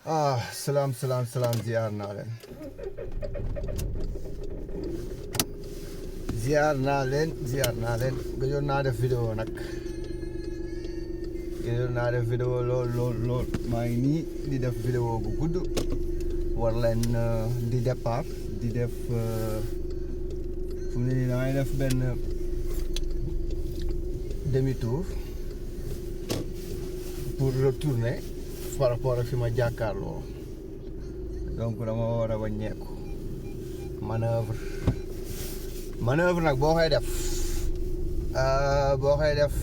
Salaam ziar naa leen gëjoon naa def vidéo nag lool maa ngi nii di def vidéo bu gudd war leen di départ di def fu mu ne nii damay def benn demi tour pour retourner par rapport ak fi ma jàkkaarloo donc dama war a wàññeeku manœuvre nag boo koy def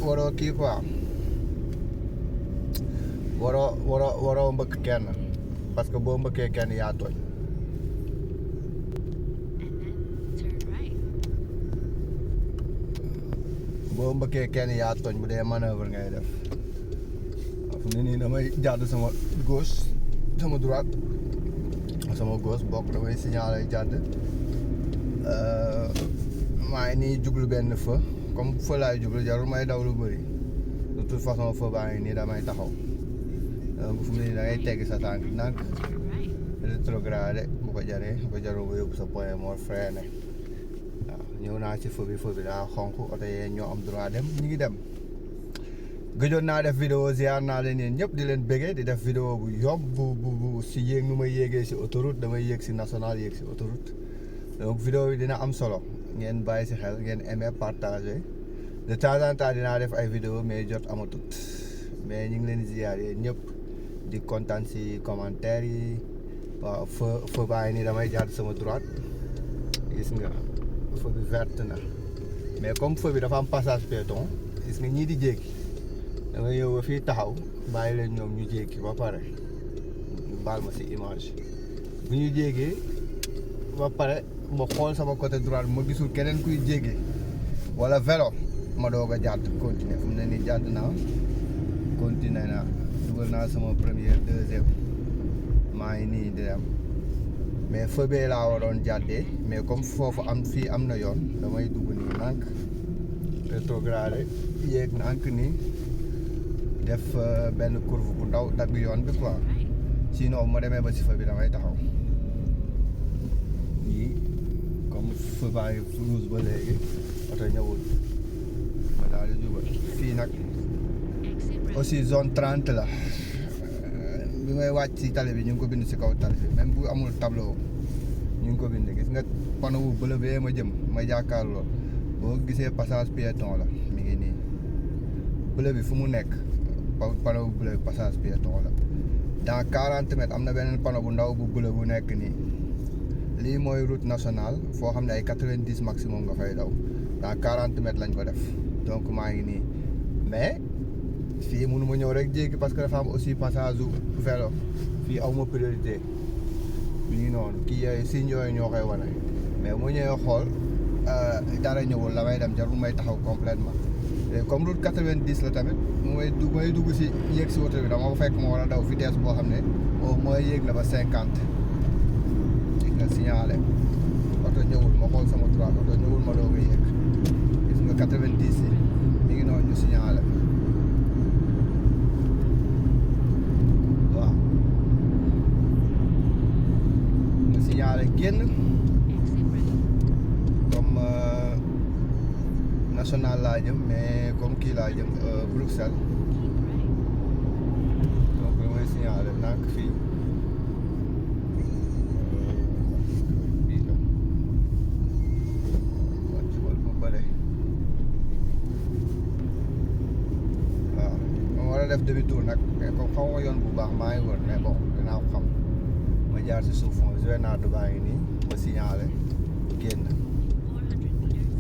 waroo kii quoi waroo mbëkk kenn parce que boo mbëkkee kenn yaa tooñ boo mbëkkee kenn yaa tooñ bu dee manœuvre ngay def fu ne nii damay jàdd sama gauche sama droite sama gauche bokk damay signaler jàdd maa ngi nii jublu benn feu comme feu laay jublu jarul may daw lu bëri de toute façon feu baa ngi nii damay taxaw donc fu mu ne nii da ngay teggi sa tànk ndànk rétrograde bu ko jarul nga yóbbu sa point mort freiné waaw ñëw naa ci feu bi daa xonk oto yee ñoo am droit dem ñu ngi dem gëjoon naa def vidéo ziar naa leen yéen ñëpp di leen béggee di def vidéo bu yomb bu si yéeg nu may yéegee si autoroute damay yéeg si nationale yéeg si autoroute donc vidéo bi dina am solo ngeen bàyyi si xel ngeen aimer partager de temps en temps dinaa def ay vidéo mais jot amatut mais ñu ngi leen di ziar yéen ñëpp di kontaan si commentaire yi waaw feu baa ngi nii damay jàdd sama droite gis nga feu bi verte na mais comme feu bi dafa am passage piéton gis nga ñii di jéggi da nga ñëw ba fii taxaw bàyyi leen ñoom ñu jéggi ba pare baal ma si image bu ñu jéggee ba pare ma xool sama côté droite ma gisul keneen kuy jéggi wala vélo ma doog a jàdd continuer fu mu ne nii jàdd naa continuer naa dugal naa sama première deuxième maa ngi nii di dem mais feu bee laa waroon jàddee mais comme foofu fii am na yoon damay dugg nii nànk rétrograde yéeg nànk nii def benn courbe bu ndaw dagg yoon bi quoi sinon ma demee ba si feu bi damay taxaw yii comme feu baa ngi rouge ba léegi oto ñëwul ma daal di jubal fii nag aussi zone 30 la bi may wàcc si tali bi ñu ngi ko bind si kaw tali bi même bu amul tableau ñu ngi ko bind gis nga panneau bu bleu bee ma jëm ma jàkkaarloo boo gisee passage piéton la mi ngi nii bleu bi fu mu nekk panneau bu bleu passage piéton la dans 40 mètres am na beneen panneau bu ndaw bu bleu bu nekk nii lii mooy route nationale foo xam ne ay 90 maximum nga fay daw dans 40 mètres lañ ko def donc maa ngi nii mais fii mënu ma ñëw rek jéggi parce que dafa am aussi passage vélo fii aw ma priorité mi ngi noonu kii yooyu signes yooyu ñoo koy wane mais mu ñëwee xool dara ñëwul la may dem jarul may taxaw complètement comme route 90 la tamit may dugg si yéeg si oto bi dama ko fekk ma war a daw vitesse boo xam ne au moins yéeg na ba 50 gis nga signalé oto ñëwul ma xool sama droite oto ñëwul ma doog a yéeg gis nga 90 yi mi ngi noonu ñu signalé waaw ñu signalé génn comme national laa jëm mais comme kii laa jëm Bruxelles donc li may signalé nànk fii bii la man jubal bu bële waaw ma war a def demi tour nag mais comme xaw ma yoon bu baax maa ngi wër mais bon dinaa ko xam ma jaar si suuf moom journée baa ngi nii ma signalé génn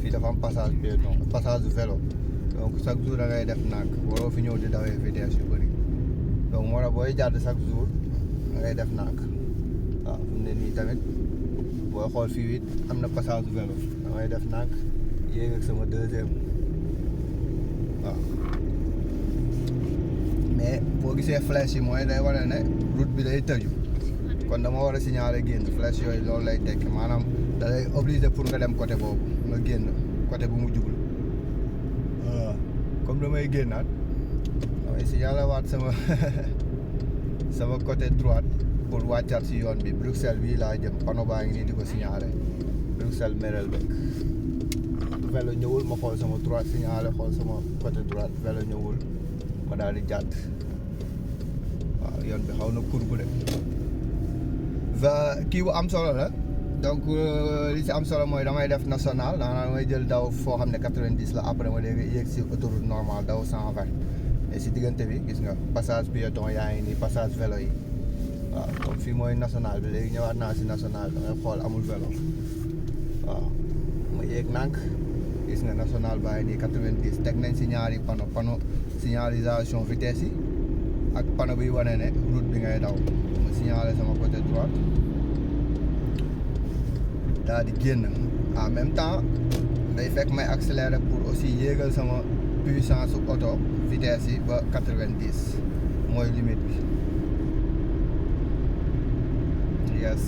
fii dafa am passage piéton passage vélo donc chaque jour da ngay def nànk waroo fi ñëw di dawee vitesse yu bëri donc moo tax booy jàdd chaque jour da ngay def nànk waaw fu mu ne nii tamit booy xool fii it am na passage vélo da ngay def nànk yéeg ak sama deuxième waaw mais boo gisee flèche yi mooy day wane ne route bi day tëju kon dama war a signaler génn flèche yooyu loolu lay tekki maanaam da lay obligé pour nga dem côté boobu nga génn côté bu mu jublu waaw comme damay génnaat may signalé waat sama sama côté droite pour wàccaat si yoon bi Bruxelles bii laa jëm panneau baa ngi nii di ko signalé Bruxelles Merelbeek vélo ñëwul ma xool sama droite signalé xool sama côté droite vélo ñëwul ma daal di jàdd waaw yoon bi xaw na courbe de kii bu am solo la donc li si am solo mooy damay def national daanaka may jël daw foo xam ne 90 la après ma dégg yéeg si autoroute normale daw 120 et si diggante bi gis nga passage piéton yaa ngi nii passage vélo yi waaw comme fii mooy national bi léegi ñëwaat naa si national bi damay xool amul vélo waaw ma yéeg nànk gis nga national baa ngi nii 90 teg nañ si ñaari panneau signalisation vitesse yi ak panneau bi wane ne route bi ngay daw ma signalé sama côté droite daal di génn en même temps day fekk may accélérer pour aussi yéegal sama puissance su auto vitesse yi ba 90 mooy limite bi yes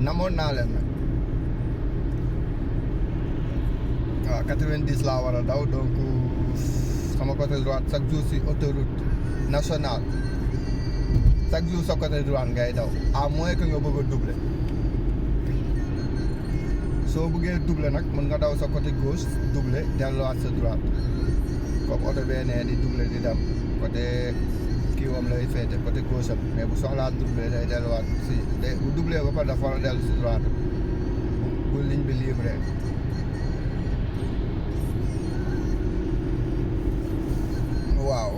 namoon naa leen nag waaw 90 laa war a daw donc sama côté droite chaque jour si autoroute nationale chaque jour sa côté droite ngay daw à moins que nga bëgg a doubler soo bëggee doubler nag mën nga daw sa côté gauche doubler delluwaat sa droite comme oto bee nee di doubler di dem côté kii wam lay féete côté gauche am mais bu soxlaa doubler day delluwaat si bu doubler ba pare dafa war a dellu si droite bu ligne bi libre waaw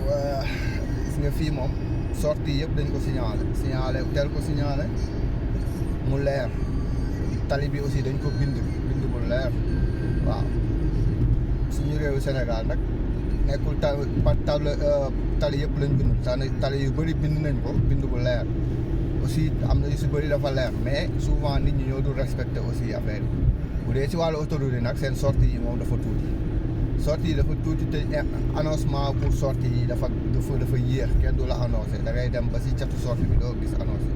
gis nga fii moom sortie yëpp dañ ko signalé tel ko signalé mu leer tali bi aussi dañ ko bind mu leer waaw suñu réewu Sénégal nag nekkul tali yëpp lañ bind tali yu bëri bind nañ ko bind bu leer aussi am na yu si bëri dafa leer mais souvent nit ñi ñoo dul respecté aussi affaire yi bu dee si wàllu autoroute yi nag seen sortie yi moom dafa tuuti sortie yi dafa tuuti te annoncement pour sortie yi dafa yéex kenn du la annoncé da ngay dem ba si catu sortie bi doo gis annoncé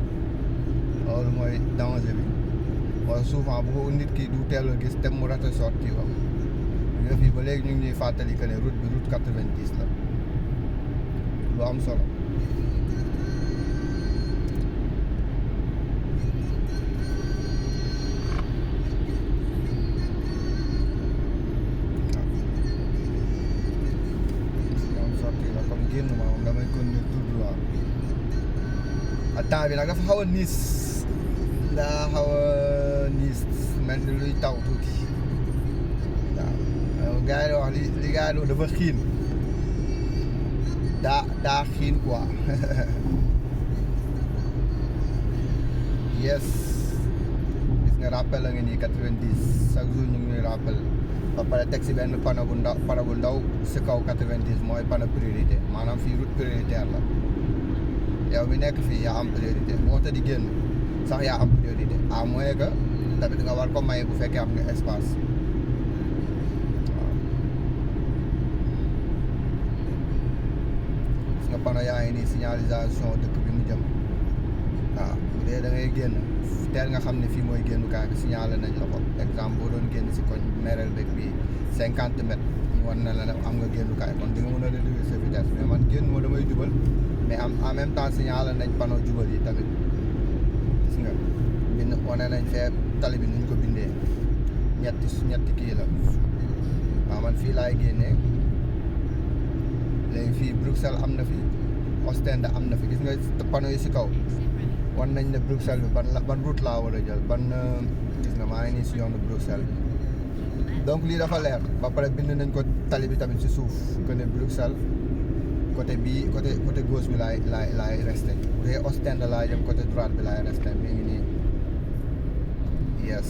loolu mooy danger bi wala souvent bu ko nit ki du teel a gis te mu raté sortie wam nga fii ba léegi ñu ngi ñuy fàttali que ne route bi route 90 la lu am solo génn ma moom damay continuer tout droit temps bi nag dafa xaw a niis mel ni luy taw tuuti waaw gars yi wax li gars yi dafa xiin daa xiin quoi yes gis nga rappel la nga nii 90 chaque jour ñu ngi ñuy rappel ba pare teg si benn panneau bu ndaw si kaw 90 mooy panneau priorité maanaam fii route prioritaire la yow mi nekk fii yaa am priorité boo te di génn sax yaa am priorité à moins que tamit nga war ko may bu fekkee am nga espace waaw gis nga panneau yaa ngi nii signalisation dëkk bi mu jëm waaw bu dee da ngay génn teel nga xam ne fii mooy génnukaay bi signalé nañ la ko exemple boo doon génn si koñ Merelbeek bi 50 mètres ñu wan na la ne am nga génnukaay kon di nga mën a réduire sa vitesse mais man génn moo damay jubal mais en même temps signalé nañ panneau jubal yi tamit gis nga bind wane nañ fee tali bi nuñ ko bindee ñetti kii la waaw man fii laay génnee léegi fii Bruxelles am na fi Ostende am na fi gis nga panneau yi si kaw wan nañ ne Bruxelles bi ban route laa war a jël gis nga maa ngi nii si yoonu Bruxelles bi donc lii dafa leer ba pare bind nañ ko tali bi tamit si suuf que ne Bruxelles côté bii côté gauche bi laay resté bu dee Ostende laa jëm côté droite bi laay resté mi ngi nii yes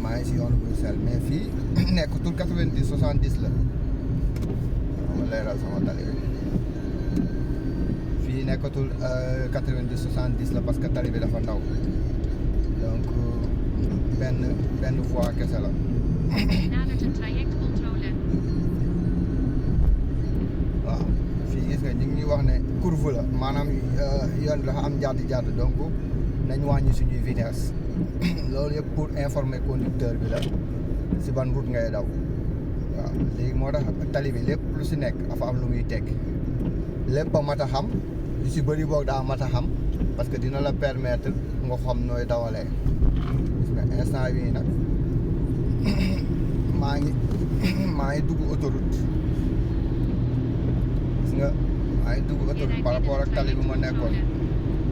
maa ngi si yoonu Bruxelles mais fii nekkatul 90 70 la ma leeral sama tali bi fii nekkatul 90 70 la parce que tali bi dafa ndaw donc benn voie kese la waaw fii gis nga ñu ngi ñuy wax ne courbe la maanaam yoon bi dafa am jàdd donc nañ wàññi suñuy vitesse loolu yëpp pour informer conducteur bi la si ban route ngay daw waaw léegi léegi moo tax tali bi lépp lu si nekk dafa am lu muy teg lépp a mat a xam yu si bëri boog daa mat a xam parce que dina la permettre nga xam nooy dawalee gis nga instant bii nag maa ngi dugg autoroute gis nga maa ngi dugg autoroute par rapport ak tali bi ma nekkoon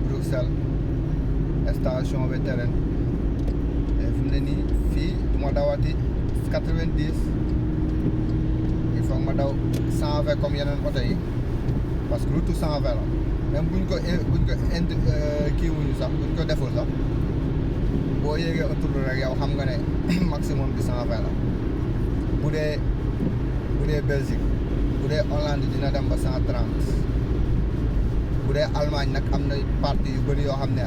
Bruxelles station vétérane mais fi mu ne nii fii du ma dawati 90 il faut ma daw 120 comme yeneen oto yi parce que route 120 la même buñ ko indi kii wuñu sax buñ ko deful sax boo yéegee autoroute rek yow xam nga ne maximum bi 120 la bu dee Belgique bu dee Hollande dina dem ba 130 bu dee Allemagne nag am na partie yu bëri yoo xam ne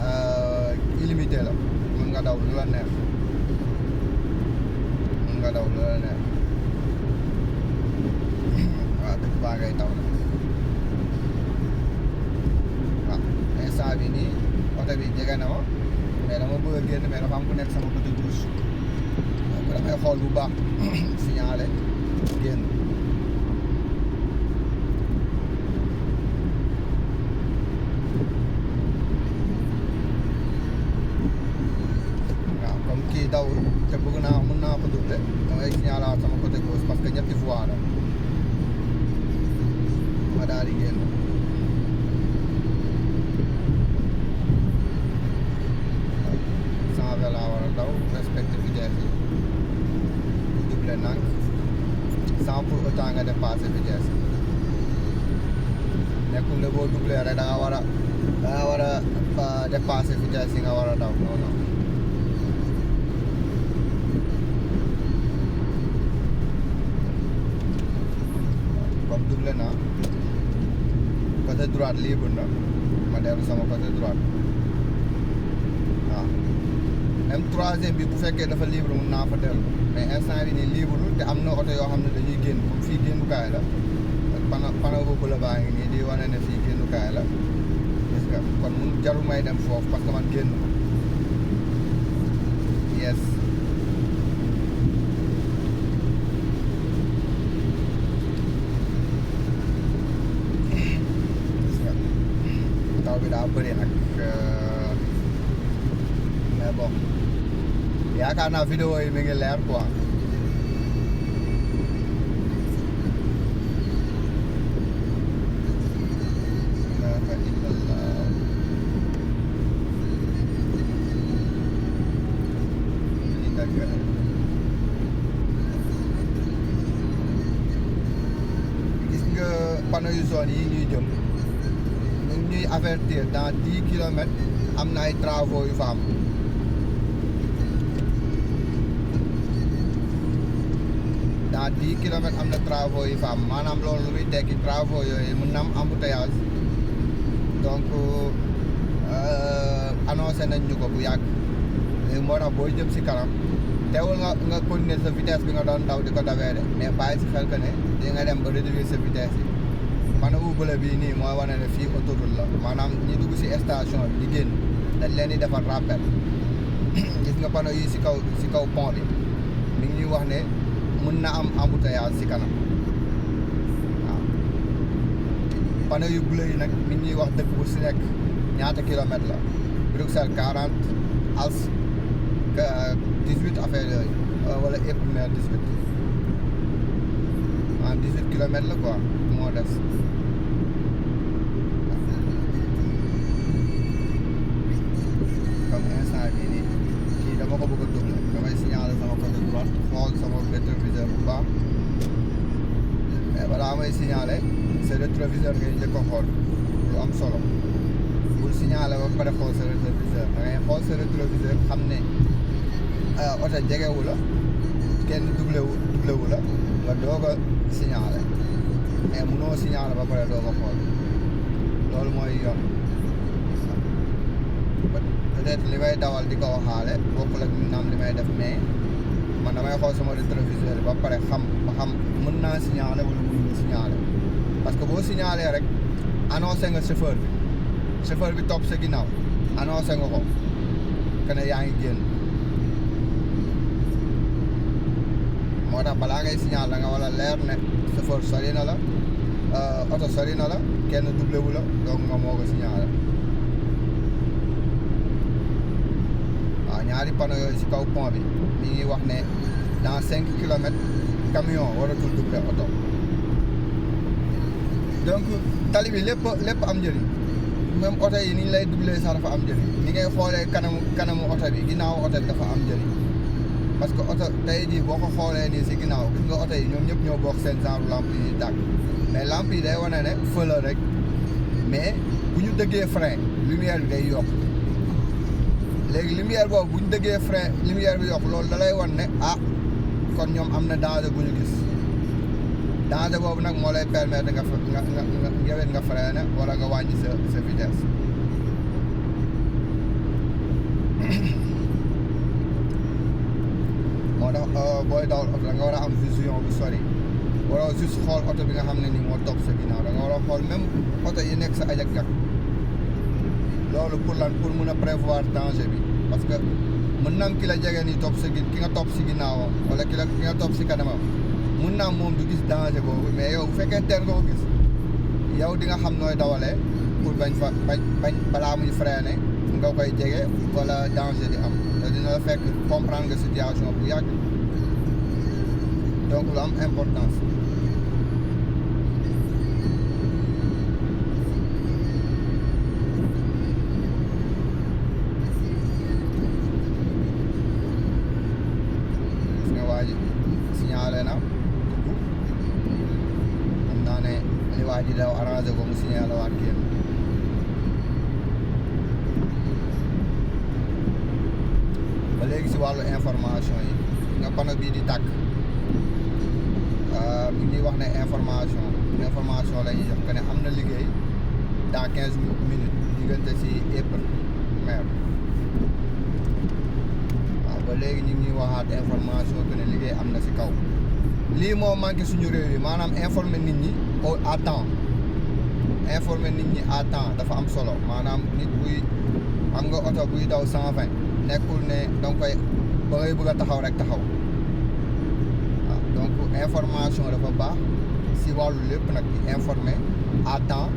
illimité la mën nga daw lu la neex waaw dëkk baa ngay taw na waaw instant bi nii oto bi jege na ma mais dama bëgg a génn mais dafa am ku nekk sama côté gauche donc damay xool bu baax signalé génn waaw comme kii dawul te bëgg naa mën naa ko doubler damay signalé sama côté gauche parce que ñetti voies la ma daal di génn laa war a daw respecte vitesse yi double nank sans pour autant nga dépasser vitesse nekkul ne boo double rek da nga war a dépasser vitesse yi nga war a daw non non comme double naa côté droite libre na ma dellu sama côté droite waaw même troisième bi bu fekkee dafa libre mun naa fa dellu mais instant bi nii libre te am na oto yoo xam ne dañuy génn comme fii génnukaay la panneau boobu la baa ngi nii di wane ne fii génnukaay la gis nga kon mun jarul may dem foofu parce que man génn yes gis nga taw bi daa bëri nag mais bon yaakaar naa vidéo yi mi ngi leer quoi gis nga panneau yu zone yi ñuy jëm ñu ñuy avertir dans 10 kilomètres am na ay travaux yu fa am dans 10 kilomètres am na travaux yi fa am maanaam loolu lu muy tekki travaux yooyu mën na am embouteillage donc annoncé nañ ñu ko bu yàgg léegi moo tax booy jëm si kanam teewul nga continuer sa vitesse bi nga doon daw di ko dawee de mais bàyyi si xel que ne di nga dem ba réduire sa vitesse yi panneau bu bleu bii nii mooy wane ne fii autoroute la maanaam ñi dugg si station bi di génn dañ leen di defar rappel gis nga panneau yi si kaw pont bi mi ngi ñuy wax ne mën na am embouteillage si kanam waaw panneau yu bleu yi nag mi ngi ñuy wax dëkk bu si nekk ñaata kilomètres la Bruxelles 40 Als 18 affaire yooyu wala Épinay 18 ah 18 kilomètres la quoi moo des comme instant bii nii kii dama ko bëgg a doubler damay signaler sama côté droite xool sama rétroviseur bu baax mais balaa may signaler sa rétroviseur ngay njëkk a xool lu am solo bul signaler ba pare xool sa rétroviseur da ngay xool sa rétroviseur xam ne oto jegewu la kenn doublé wu la nga doog a signaler mais munoo signaler ba pare doog a xool loolu mooy yoon peut-être li may dawal di ko waxaale bokkul ak naam li may def mais man damay xool sama rétroviseur ba pare xam ba xam mën naa signaler wala mënuma signaler parce que boo signaler rek annoncé nga chauffeur bi topp sa ginnaaw annoncé nga ko que ne yaa ngi génn moo tax balaa ngay signal da nga war a leer ne chauffeur sori na la oto sori na la kenn doublé wu la donc nga moo ko signalé waaw ñaari panneau yooyu si kaw pont bi mi ngi wax ne dans 5 kilomètres camion waratul doublé oto donc tali bi lépp am njëriñ même oto yi ni ñu lay doublé sax dafa am njëriñ ni ngay xoolee kanamu oto bi ginnaaw oto bi dafa am njëriñ parce que oto tey jii boo ko xoolee nii si ginnaaw gis nga oto yi ñoom ñëpp ñoo bokk seen genre lampe yi tàkk mais lampe yi day wane ne feu la rek mais bu ñu dëggee frein lumière bi day yokk léegi lumière boobu bu ñu dëggee frein lumière bi yokk loolu da lay wan ne ah kon ñoom am na danger bu ñu gis danger boobu nag moo lay permettre nga freiner wala nga wàññi sa vitesse moo tax booy dawal oto da nga war a am vision bu sori waroo juste xool oto bi nga xam ne ni moo topp sa ginnaaw da nga war a xool même oto yi nekk sa ajak-jak loolu pour lan pour mun a prévoir danger bi parce que mën na am ki la jege nii topp ki nga topp si ginnaawam wala ki nga topp si kanamam mun naa moom du gis danger boobu mais yow bu fekkee teel nga ko gis yow di nga xam nooy dawalee pour bañ balaa muy freiner nga koy jege wala danger di am te dina la fekk comprendre nga situation bu yàgg donc lu am importance gis nga waa ji signalé na xam naa ne li waa ji daw arrangé ko mu signalé waat kenn ba léegi si wàllu information yi nga panneau bii di tàkk mi ngi wax ne information la ñuy jox que ne am na liggéey dans 15 minutes diggante si April mer waaw ba léegi ñu ngi waxaat information que ne liggéey am na si kaw lii moo manqué suñu réew yi maanaam informer nit ñi à temps informer nit ñi à temps dafa am solo maanaam nit buy am nga oto buy daw 120 nekkul ne danga koy ba ngay bëgg a taxaw rek taxaw waaw donc information dafa baax si wàllu lépp nag di informer à temps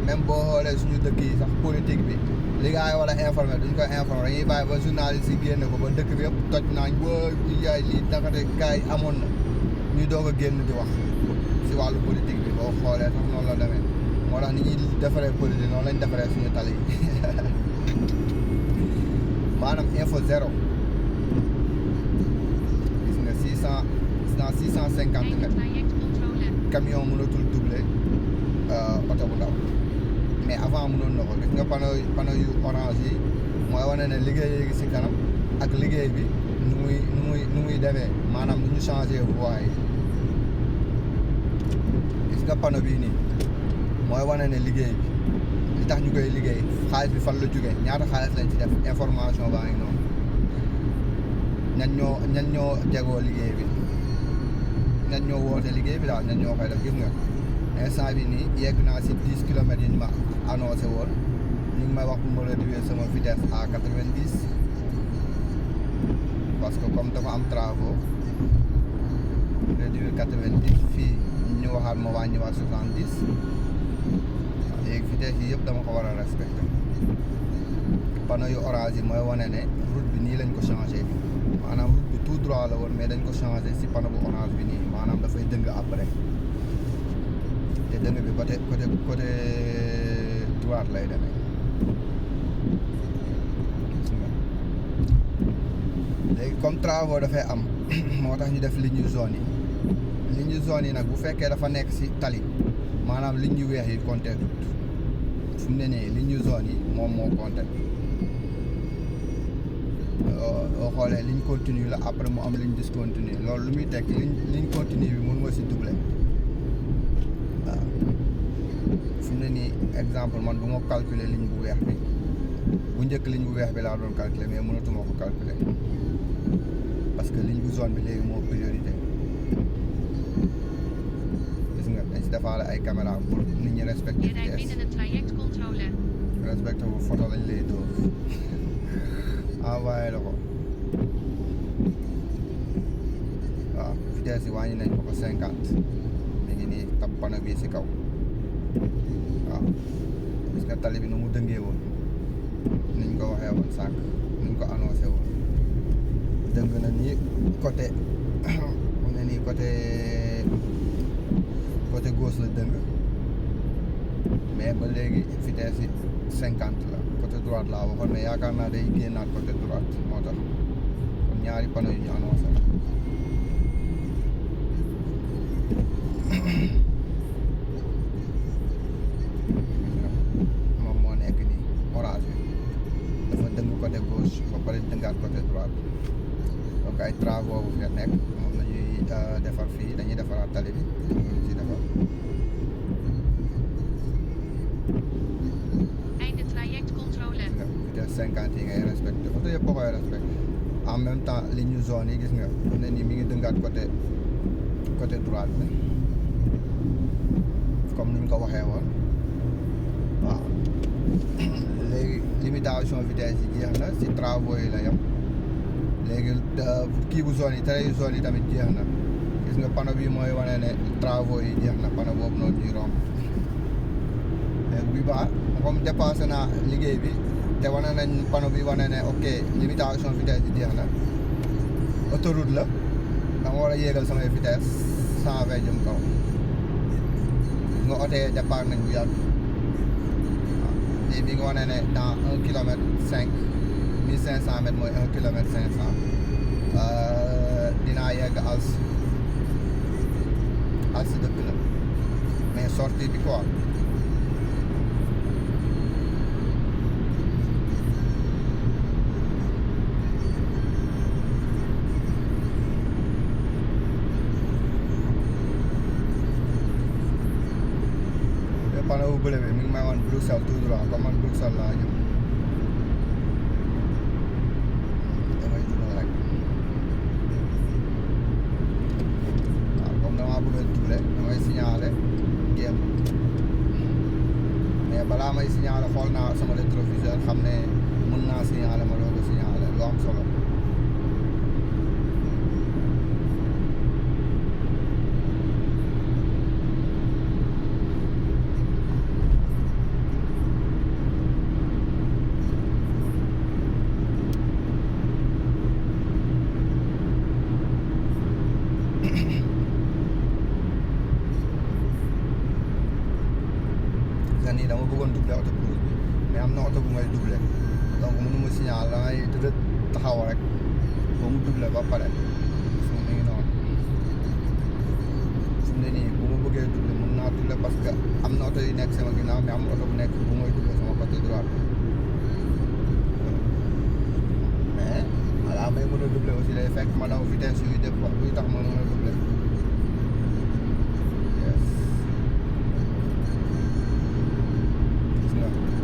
même boo xoolee suñu dëkk yi sax politique bi li gars yi war a informer duñ ko informer dañuy bàyyi ba journaliste yi génn ko ba dëkk bi yëpp toj naañ booy yaay lii dakate gars yi amoon na ñu doog a génn di wax si wàllu politique bi boo xoolee sax noonu la demee moo tax ni ñuy defaree politique noonu lañ defaree suñu tali yi maanaam info zéro gis nga 650 mètres camion mënatul doubler oto bu ndaw mais avant mënoon na ko gis nga panneau yu orange yi mooy wane ne liggéey gi si kanam ak liggéey bi nu muy demee maanaam nu ñu changé voie yi gis nga panneau bii nii mooy wane ne liggéey bi li tax ñu koy liggéey xaalis bi fan la jógee ñaata xaalis lañ ci def information baa ngi noonu ñan ñoo jegoo liggéey bi ñan ñoo woote liggéey bi daal ñan ñoo koy def gis nga instant bi nii yegg naa si 10 kilomètres yi ñu ma annoncé woon ñu ngi may wax bu ma réduire sama vitesse à 90 parce que comme dafa am travaux réduire 90 fii ñu waxaat ma wàññiwaat 70 léegi vitesse yi yëpp dama ko war a respecté panneau yu orange yi mooy wane ne route bi nii lañ ko changé maanaam route bi tout droit la woon mais dañ ko changé si panneau bu orange bi nii maanaam dafay dëng après te dëng bi côté droite lay demee léegi comme travaux dafay am moo tax ñu def ligne zone yi nag bu fekkee dafa nekk si tali maanaam ligne yu weex yi compté tut fu mu ne nii ligne zone yi moom moo compté boo xoolee ligne continue la après mu am ligne discontinue loolu lu muy tekk ligne continue bi mun nga si doublé waaw fu mu ne nii exemple man bu ma calculer ligne bu weex bi bu njëkk ligne bu weex bi laa doon calculer mais mënatuma ko calculer parce que ligne bu zone bi léegi moo priorité gis nga dañ si defaale ay caméra pour nit ñi respecté vitesse respecté bu photo lañ lay dóor envoyé la ko waaw vitesse yi wàññi nañ ko ba 50 mi ngi nii tab panneau bi si kaw waaw gis nga tali bi nu mu dëngee woon niñ ko waxee woon sànq niñ ko annoncé woon dëng na nii côté mu ne nii côté gauche la dëng mais ba léegi vitesse yi 50 la côté droite laa waxoon mais yaakaar naa day génnaat côté droite moo tax kon ñaari panneau yu ñu annoncé moom moo nekk nii orange bi dafa dëng côté gauche ba pare dëngaat côté droite donc ay travaux bu fi nekk moom la ñuy defar fii dañuy defaraat tali bi ñu ci defar Einde trajectcontrole. vitesse 50 yi ngay respecté oto yëpp boo koy respecté en même temps li ñu zone yi gis nga mu ne nii mi ngi dëngaat côté droite bi comme ni ñu ko waxee woon waaw léegi limitation vitesse yi jeex na si travaux yi la yem léegi kii bu zone yi tere yu zone yi tamit jeex na gis nga panneau bi mooy wane ne travaux yi jeex na panneau boobu noonu ñuy romb léegi bi baax comme dépassé naa liggéey bi te wane nañ panneau bi wane ne ok limitation vitesse yi jeex na autoroute la dama war a yéegal samay vitesse 120 jëm kaw nga otee départ nañ bu yàgg waaw lii bi nga wane ne dans 1 kilomètre 5 1500 mètres mooy 1 kilomètre 500 dinaa yegg als dëkk la mais sortie bi quoi panneau bu bële bi mi ngi may wan Bruxelles tout droit comme man Bruxelles laa jëm damay jubal rek waaw comme damaa bëgg a doublé damay signalé génn mais balaa may signalé xool naa sama rétroviseur xam ne mën naa signalé ma doog a signalé lu am solo nii dama bëggoon doublé oto bu bi mais am na oto bu may doublé donc mënu ma signal damay taxaw rek ba mu doublé ba pare su mi ngi noonu su ne nii bu ma bëggee doublé mën naa doublé parce que am na oto yu nekk sama ginnaaw mais am na oto bu nekk bu may doublé sama côté droite mais voilà may mën a doublé aussi day fekk ma daw vitesse yuy def buy tax ma mën a doublé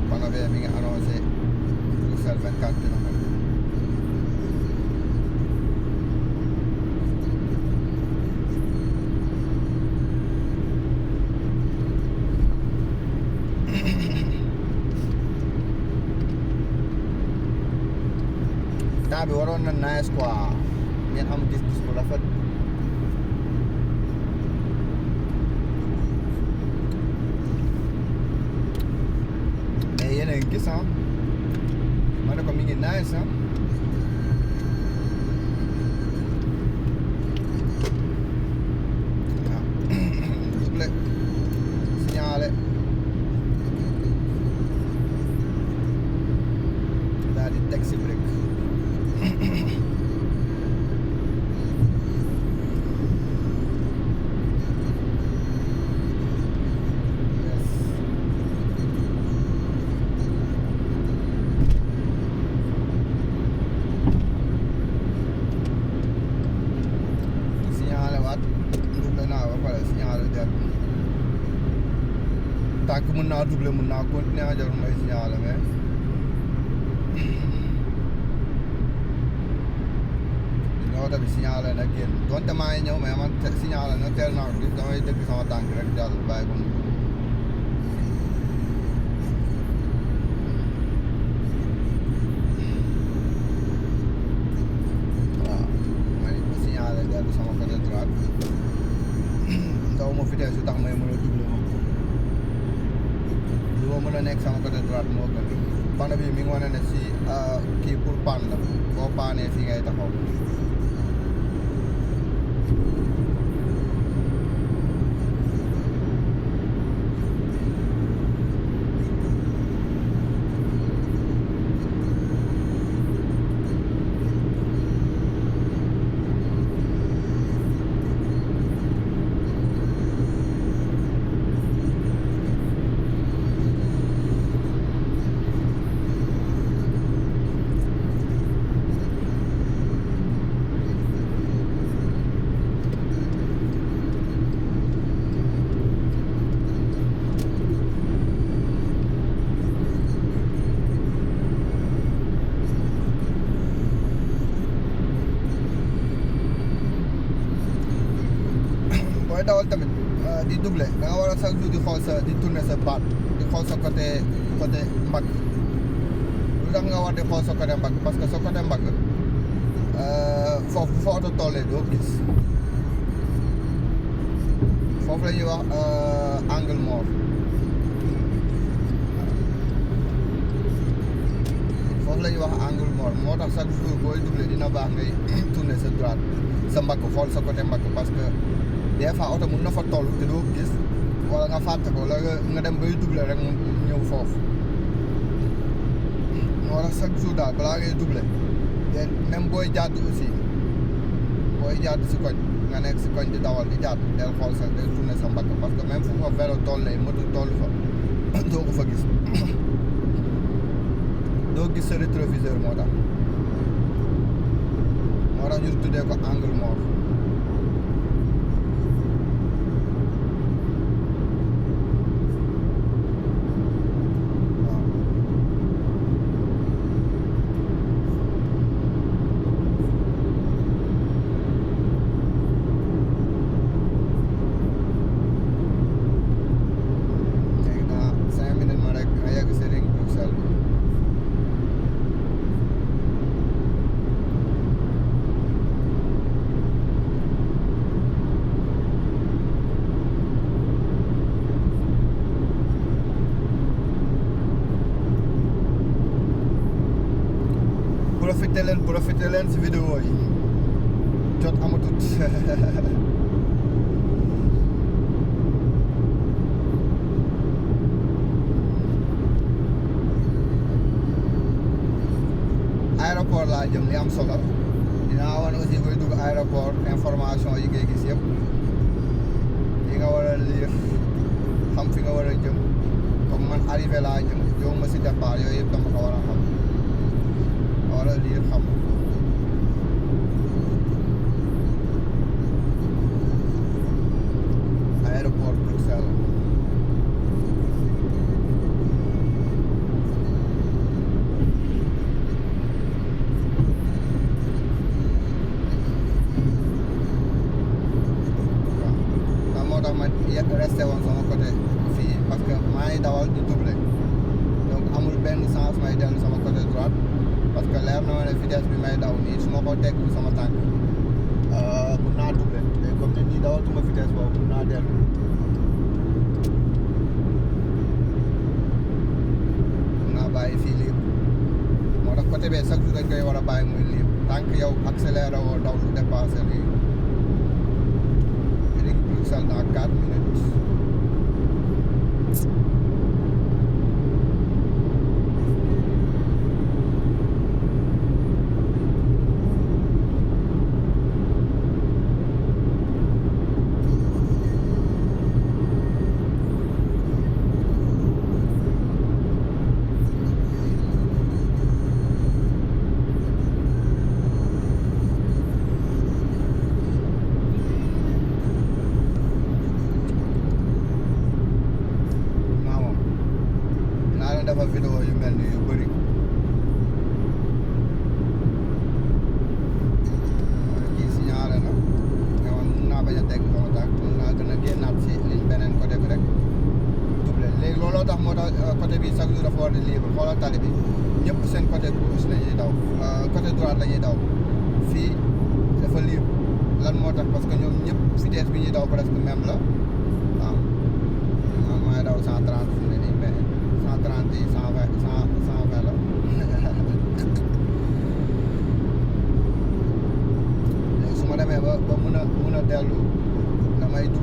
panneau bi mi ngi annoncé Bruxelles 24 kilomètres temps bi waroon na nice quoi ngeen am gis-gis bu rafet yéen a ngi gis ma ne ko mi ngi nice waaw doublé signalé daal di teg si brique tànk mën naa doubler mën naa continuer jarul may signaler mais li nga oto bi signaler na génn donte maa ngi ñëw mais man signaler na teel naa ko gis damay dëgg sama tànk rek jàll bàyyi ko mu waaw ma signaler dellu sama côté droite aw ma vitesse yu tax may mën a doublé moom lu ma mën a nekk sama côté droite moo gën panne bi mi ngi wane ne si kii pour panne la boo paanee fii ngay taxaw booy dawal tamit di doublé da nga war a chaque jour di xool sa di tourner sa baat di xool sa côté mbagg lu tax nga war di xool sa côté mbagg parce que sa côté mbagg foofu bu fa oto tollee doo gis foofu la ñuy wax angle mort foofu la ñuy wax angle mort moo tax chaque jour booy doublé dina baax ngay tourner sa droite sa mbagg xool sa côté mbagg parce que des fois oto mun na fa toll te doo gis wala nga fàtte ko wala nga dem bay doublé rek mu ñëw foofu moo tax chaque jour daal balaa ngay doublé te même booy jàdd aussi booy jàdd si koñ nga nekk si koñ di dawal di jàdd del xool sa del tourné sa mbagg parce que même fu fa vélo tollee moto toll fa doo ko fa gis doo gis sa rétroviseur moo tax ñu tuddee ko angle mort profité leen si vidéo yi jot amatut aéroport laa jëm li am solo dinaa wan aussi koy dugg aéroport information yi ngay gis yëpp yi nga war a lire xam fi nga war a jëm comme man arrivé laa jëm yow ma si départ yooyu yëpp dama ko war a xam wala lire xam aéroport Bruxelles waaw moo tax ma resté woon sama côté fii parce que maa ngi dawal di doublé donc amul benn sens may dellu sama côté droite parce que leer na ma ne vitesse bi may daw nii su ma ko teg sama tànk mun naa doublé te comme te nii dawatuma vitesse boobu mun naa dellu mun naa bàyyi fii libre moo tax côté bee chaque jour dañ koy war a bàyyi muy libre tant que yow accéléré woo daw lu dépassé lii Bruxelles dans 4 minutes dafa vidéo yu mel ni yu bëri kii signalé na nga man mun naa bañ a teg sama tànk mun naa gën a génnaat si liñ beneen côté bi rek doublé léegi looloo tax moo tax côté bi chaque jour dafa war di libre xoolal tali bi ñëpp seen côté gauche la ñuy daw côté droite la ñuy daw fii dafa libre lan moo tax parce que ñoom ñëpp vitesse bi ñuy daw presque même la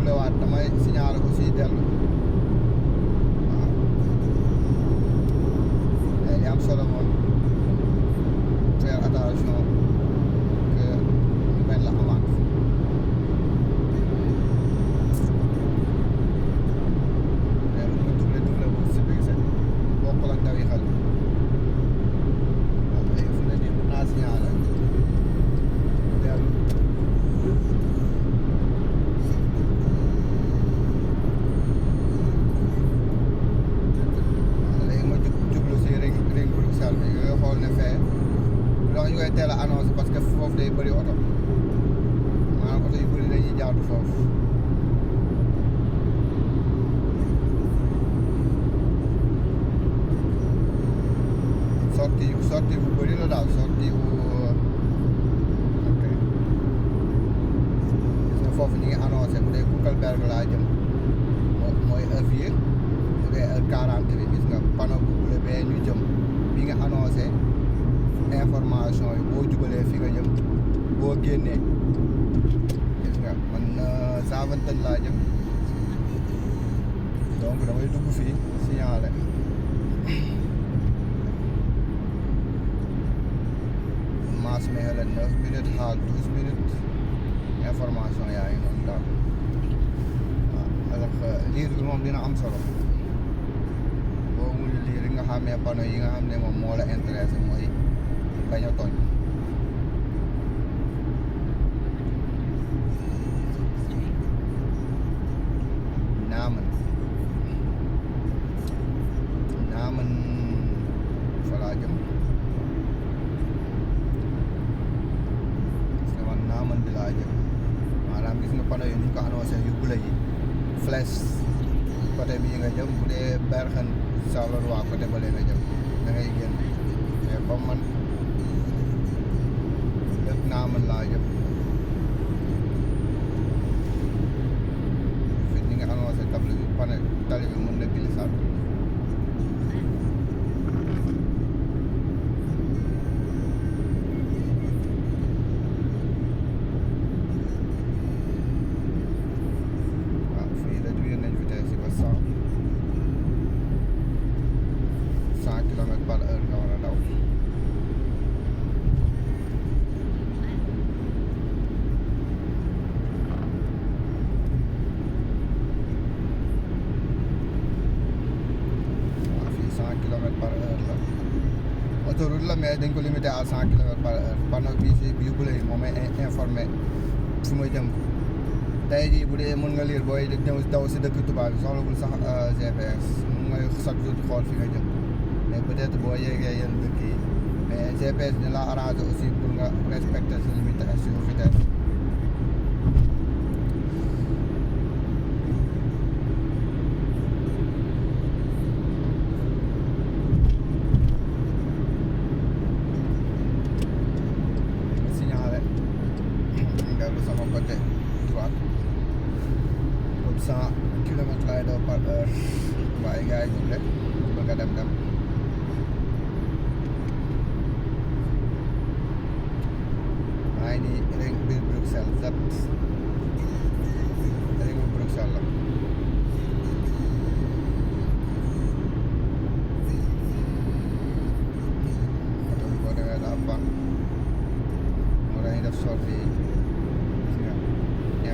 doublé waat damay signaler aussi dellu waaw mais li am solo moom faire attention que ñu bañ la amande mais lu ma doublé bu si biir sax bokkul ak daw yi xel waaw léegi fu ne nii mën naa signaler dellu xool ne fee loolu ñu koy teel a annoncé parce que foofu day bëri oto maanaam oto yu bëri dañuy jaatu foofu sortie bu bëri la daal sortie bu ok gis nga foofu ñu ngi annoncé bu dee Koekelberg laa jëm mooy Avier bu dee 40 bi gis nga panneau bu bleu bee ñu jëm bi nga annoncé information yi boo jubalee fi nga jëm boo génnee gis nga man 120 laa jëm donc damay dugg fii signalé maas meexale 9 minutes xaal 12 minutes information yaa ngi noonu daal waaw alors liir bi moom dina am solo boo mu lii rek nga xamee panneau yi nga xam ne moom moo la intéressé mooy bañ a tooñ naaman fa laa jëm gis nga man naaman bi laa jëm maanaam gis nga panneau yi ni ñu ko annoncé yu bula yi flèche côté bii nga jëm bu dee Bergen Charleroi côté bële nga jëm da ngay génn mais comme man lépp naaman laa jëm fi ñi nga annoncé table bi panneau tali bi mën na glissade autoroute la mais dañ ko limité à 100 kilomètres par heure panneau bii si bii bu lay moom may informé fu ma jëm tey jii bu dee mën nga lire booy ñëw daw si dëkk tubaab bi soxlawul sax GPS mën nga chaque jour xool fi nga jëm mais peut-être boo yeggee yenn dëkk yi mais GPS dina la arrangé aussi pour nga respecter sa limitation vitesse comme 100 kilomètres laay daw par heure waaye gars yi ñu rek bëgg a dem maa ngi nii ring biir Bruxelles ring Bruxelles la oto bi boo demee daa ban moo dañuy def sortie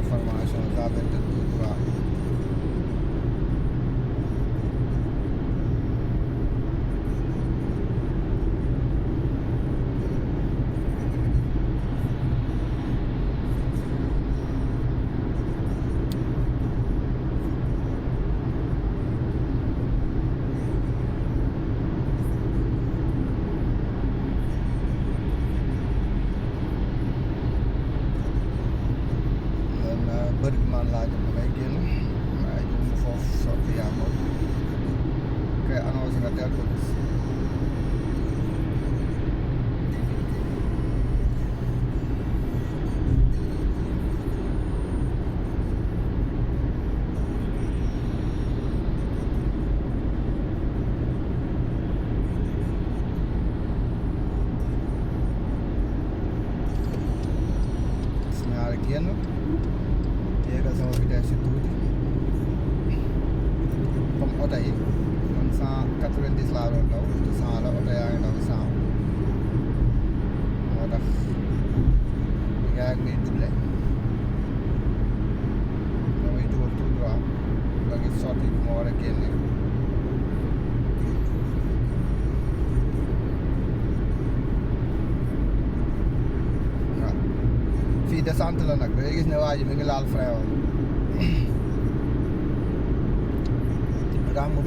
information zavette tout droit bëri man laa jëm damay génn waaye jëm mu foofu sorti yaa moom kay annoncé nga teel ko gis génn yéegal sama vitesse si tuuti oto yi man 190 laa doon daw te 100 la oto yaa ngi daw 100 moo tax yaa ngi doublé damay jubal tout droit da ngi sorti bi ma war a génne waaw fii descente la nag da ngay gis ne waa ji mi ngi laal frein woon daa mu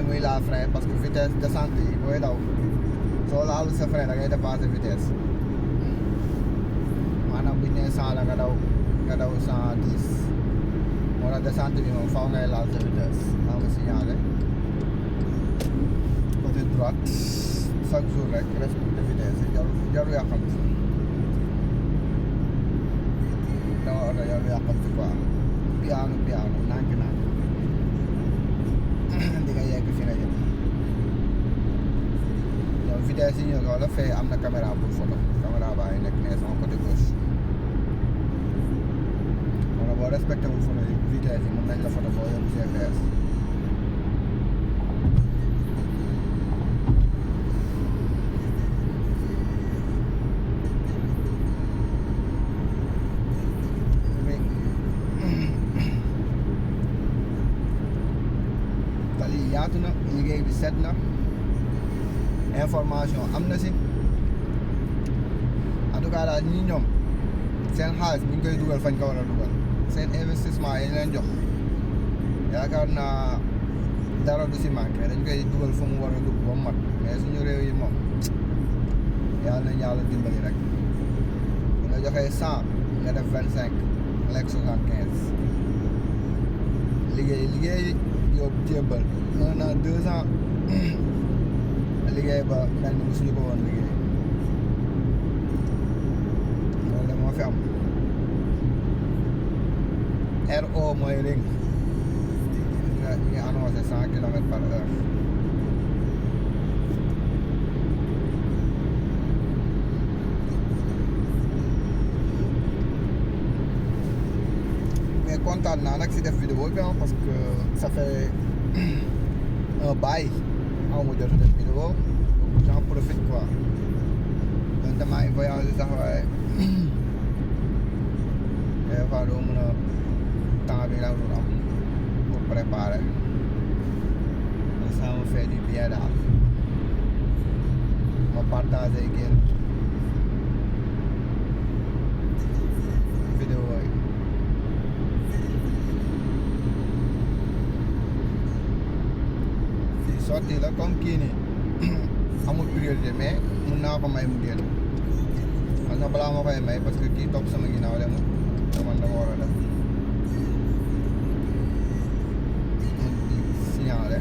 muy laal frein parce que vitesse descente yi booy daw soo laalu sa frein da ngay dépasser vitesse maanaam bu ñu nee 100 la nga daw 110 moo tax descente bi moom faw ngay laal sa vitesse maa ngi signalé côté droite chaque jour rek respecte vitesse yi jarul yàqamti dama oto jarul yàqamti quoi piano nànk di nga yegg fi nga jëm yow vitesse yi ñëw wala fee am na caméra pour photo caméra baa ngi nekk nee sama côté gauche wala boo respecté wul photo yi vitesse yi mën nañ la photo boo yóbbu GPS tali yaatu na liggéey bi set na information am na si en tout cas daal ñi ñoom seen xaalis ñu ngi koy dugal fañ ko war a dugal seen investissement yi ñu leen jox yaakaar naa dara du si manqué dañ koy dugal fa mu war a dugg ba mu mat mais suñu réew yi moom yàlla nañ yàlla dimbali rek bu nga joxee 100 nga def 25 lekk 75 liggéey yow jébbal 1 an 2 ans liggéey ba mel ni musuñu ko woon liggéey loolu de moo fi am RO mooy ring ñu ngi annoncé 100 kilomètres par heure mais kontaan naa nag si def vidéo bi parce que ça fait un bail aw ma jot a def vidéo j'en profite quoi donc damaa voyagé sax waaye des fois doo mën a temps bi nga doon am pour préparer ça me fait du bien daal ma partagé génn vidéo yi sorti la comme kii nii amul priorité mais mun naa ko may mu génn parce que balaa ma koy may parce que kii topp sama ginnaaw demul te man dama war a def signalé